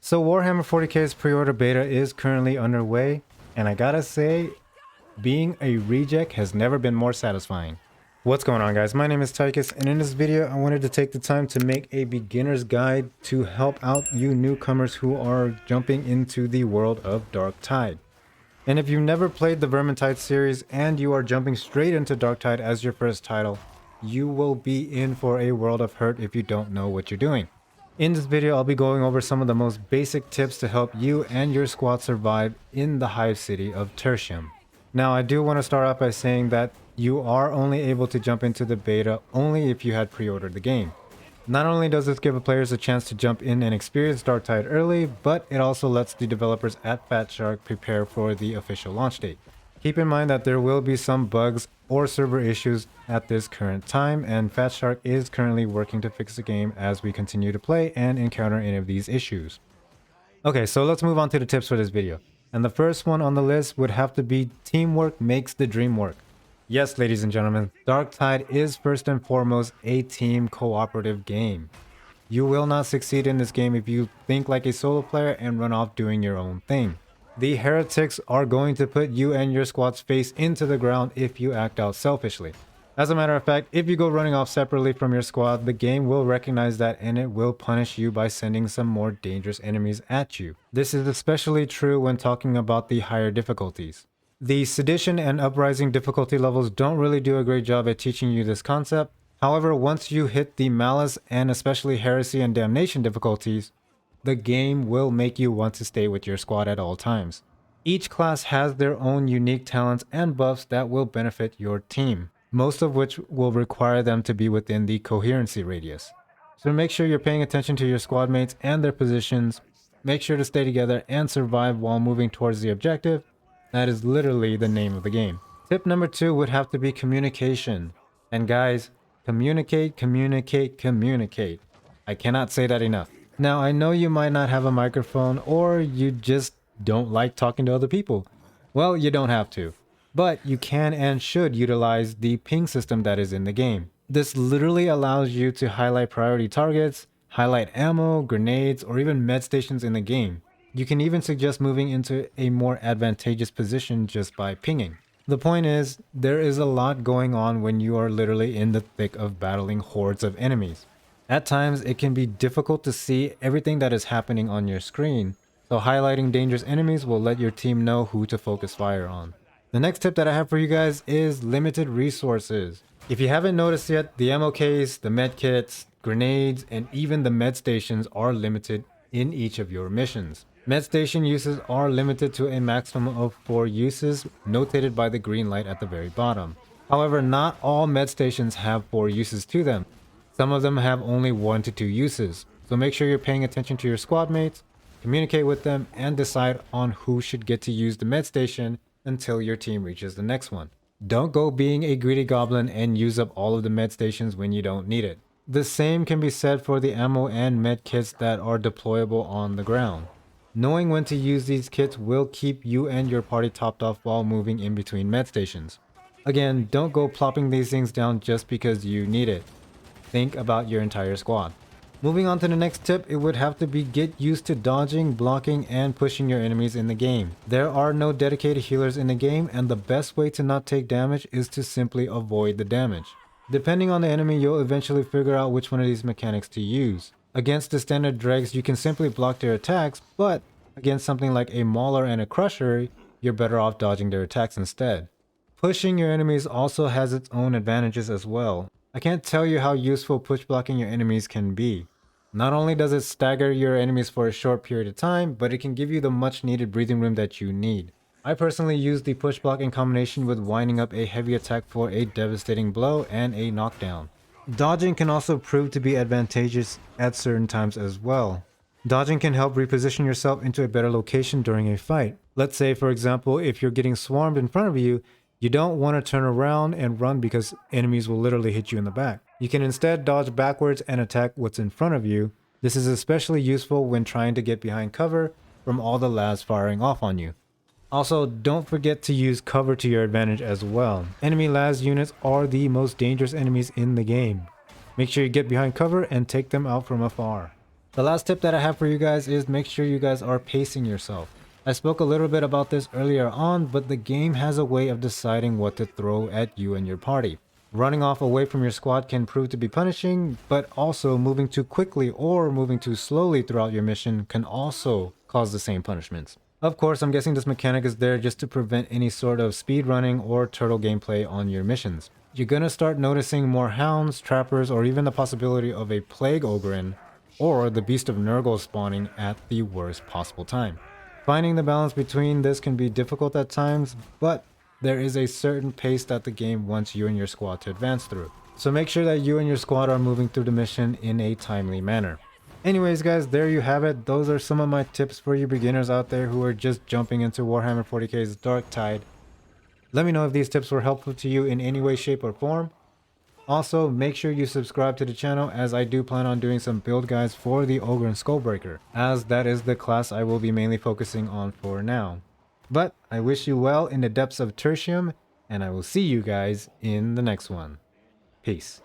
So Warhammer 40k's pre-order beta is currently underway, and I gotta say, being a reject has never been more satisfying. What's going on, guys? My name is Tychus, and in this video I wanted to take the time to make a beginner's guide to help out you newcomers who are jumping into the world of Darktide. And if you've never played the Vermintide series and you are jumping straight into Darktide as your first title, you will be in for a world of hurt if you don't know what you're doing. In this video, I'll be going over some of the most basic tips to help you and your squad survive in the hive city of Tertium. Now, I do want to start off by saying that you are only able to jump into the beta only if you had pre-ordered the game. Not only does this give players a chance to jump in and experience Darktide early, but it also lets the developers at Fat Shark prepare for the official launch date. Keep in mind that there will be some bugs or server issues at this current time, and Fat Shark is currently working to fix the game as we continue to play and encounter any of these issues. Okay, so let's move on to the tips for this video. And the first one on the list would have to be teamwork makes the dream work. Yes, ladies and gentlemen, Darktide is first and foremost a team cooperative game. You will not succeed in this game if you think like a solo player and run off doing your own thing. The heretics are going to put you and your squad's face into the ground if you act out selfishly. As a matter of fact, if you go running off separately from your squad, the game will recognize that and it will punish you by sending some more dangerous enemies at you. This is especially true when talking about the higher difficulties. The Sedition and Uprising difficulty levels don't really do a great job at teaching you this concept. However, once you hit the Malice and especially Heresy and Damnation difficulties, the game will make you want to stay with your squad at all times. Each class has their own unique talents and buffs that will benefit your team, most of which will require them to be within the coherency radius. So make sure you're paying attention to your squad mates and their positions. Make sure to stay together and survive while moving towards the objective. That is literally the name of the game. Tip number 2 would have to be communication. And guys, communicate, communicate, communicate. I cannot say that enough. Now, I know you might not have a microphone or you just don't like talking to other people. Well, you don't have to. But you can and should utilize the ping system that is in the game. This literally allows you to highlight priority targets, highlight ammo, grenades, or even med stations in the game. You can even suggest moving into a more advantageous position just by pinging. The point is, there is a lot going on when you are literally in the thick of battling hordes of enemies. At times, it can be difficult to see everything that is happening on your screen, so highlighting dangerous enemies will let your team know who to focus fire on. The next tip that I have for you guys is limited resources. If you haven't noticed yet, the ammo case, the med kits, grenades, and even the med stations are limited in each of your missions. Med station uses are limited to a maximum of 4 uses, notated by the green light at the very bottom. However, not all med stations have 4 uses to them. Some of them have only 1 to 2 uses, so make sure you're paying attention to your squad mates, communicate with them, and decide on who should get to use the med station until your team reaches the next one. Don't go being a greedy goblin and use up all of the med stations when you don't need it. The same can be said for the ammo and med kits that are deployable on the ground. Knowing when to use these kits will keep you and your party topped off while moving in between med stations. Again, don't go plopping these things down just because you need it. Think about your entire squad. Moving on to the next tip, it would have to be get used to dodging, blocking, and pushing your enemies in the game. There are no dedicated healers in the game, and the best way to not take damage is to simply avoid the damage. Depending on the enemy, you'll eventually figure out which one of these mechanics to use. Against the standard dregs, you can simply block their attacks, but against something like a mauler and a crusher, you're better off dodging their attacks instead. Pushing your enemies also has its own advantages as well. I can't tell you how useful push blocking your enemies can be. Not only does it stagger your enemies for a short period of time, but it can give you the much needed breathing room that you need. I personally use the push block in combination with winding up a heavy attack for a devastating blow and a knockdown. Dodging can also prove to be advantageous at certain times as well. Dodging can help reposition yourself into a better location during a fight. Let's say, for example, if you're getting swarmed in front of you, you don't want to turn around and run because enemies will literally hit you in the back. You can instead dodge backwards and attack what's in front of you. This is especially useful when trying to get behind cover from all the lavs firing off on you. Also, don't forget to use cover to your advantage as well. Enemy las units are the most dangerous enemies in the game. Make sure you get behind cover and take them out from afar. The last tip that I have for you guys is make sure you guys are pacing yourself. I spoke a little bit about this earlier on, but the game has a way of deciding what to throw at you and your party. Running off away from your squad can prove to be punishing, but also moving too quickly or moving too slowly throughout your mission can also cause the same punishments. Of course, I'm guessing this mechanic is there just to prevent any sort of speed running or turtle gameplay on your missions. You're gonna start noticing more hounds, trappers, or even the possibility of a plague ogre or the beast of Nurgle spawning at the worst possible time. Finding the balance between this can be difficult at times, but there is a certain pace that the game wants you and your squad to advance through. So make sure that you and your squad are moving through the mission in a timely manner. Anyways guys, there you have it. Those are some of my tips for you beginners out there who are just jumping into Warhammer 40k's Darktide. Let me know if these tips were helpful to you in any way, shape, or form. Also, make sure you subscribe to the channel, as I do plan on doing some build guides for the Ogre and Skullbreaker, as that is the class I will be mainly focusing on for now. But I wish you well in the depths of Tertium, and I will see you guys in the next one. Peace.